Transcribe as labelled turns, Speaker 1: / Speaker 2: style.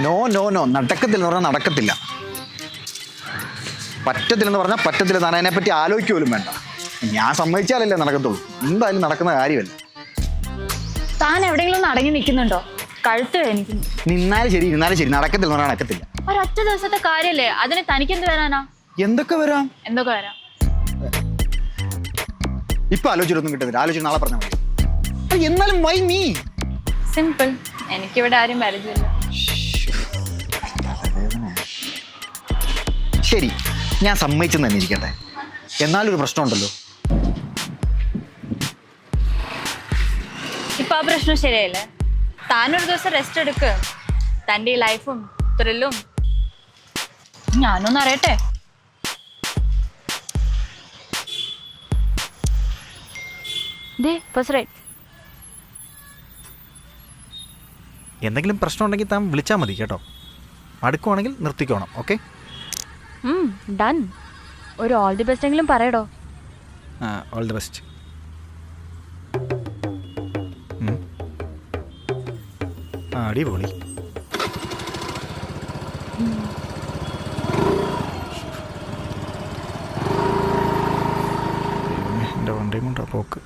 Speaker 1: No no no, നടക്കത്തില്ലെന്ന് പറഞ്ഞാൽ നടക്കത്തില്ല. പറ്റത്തില്ലെന്ന് പറഞ്ഞാൽ പറ്റത്തില്ല. താൻ അതിനെപ്പറ്റി ആലോചിക്കുമല്ലോ വേണ്ട. ഞാൻ സമ്മതിച്ചാലല്ലേ നടക്കത്തുള്ളൂ. എന്തായാലും നടക്കുന്ന കാര്യമല്ല.
Speaker 2: താൻ എവിടെയെങ്കിലും ഒന്ന് അടങ്ങി നിൽക്കുന്നുണ്ടോ? കഴുത്ത് വേദനിക്കുന്നു.
Speaker 1: നിന്നാലും ശരി, നടക്കത്തില്ല പറഞ്ഞാൽ നടക്കത്തില്ല.
Speaker 2: ഒരൊറ്റ ദിവസത്തെ കാര്യല്ലേ, അതിന് തനിക്കെന്ത് വരാനാ?
Speaker 1: എന്തൊക്കെ വരാം. ഇപ്പൊ ആലോചിച്ചിട്ടൊന്നും കിട്ടുന്നില്ല. ആലോചിച്ച് നാളെ പറഞ്ഞാൽ മതി. എന്നാലും വൈ മീ?
Speaker 2: സിമ്പിൾ. എനിക്കിവിടെ ആരും പരിചയമില്ല.
Speaker 1: ശരി, ഞാൻ സമ്മതിച്ചെന്ന് തന്നെ ഇരിക്കട്ടെ. എന്നാലൊരു പ്രശ്നമുണ്ടല്ലോ.
Speaker 2: ഇപ്പൊ ആ പ്രശ്നം ശരിയല്ലേ? താനൊരു ദിവസം റെസ്റ്റ് എടുക്ക്. തൻ്റെ ഈ ലൈഫും ത്രില്ലും ഞാനൊന്നും അറിയട്ടെ.
Speaker 1: എന്തെങ്കിലും പ്രശ്നം ഉണ്ടെങ്കിൽ താൻ വിളിച്ചാൽ മതി കേട്ടോ. അടുക്കുവാണെങ്കിൽ നിർത്തിക്കോണം. Okay,
Speaker 2: done. ഒരു ഓൾ ദി ബെസ്റ്റ് എങ്കിലും പറയടോ.
Speaker 1: All the best. അടിപൊളി. എൻ്റെ വണ്ടിയും കൊണ്ടാ പോക്ക്.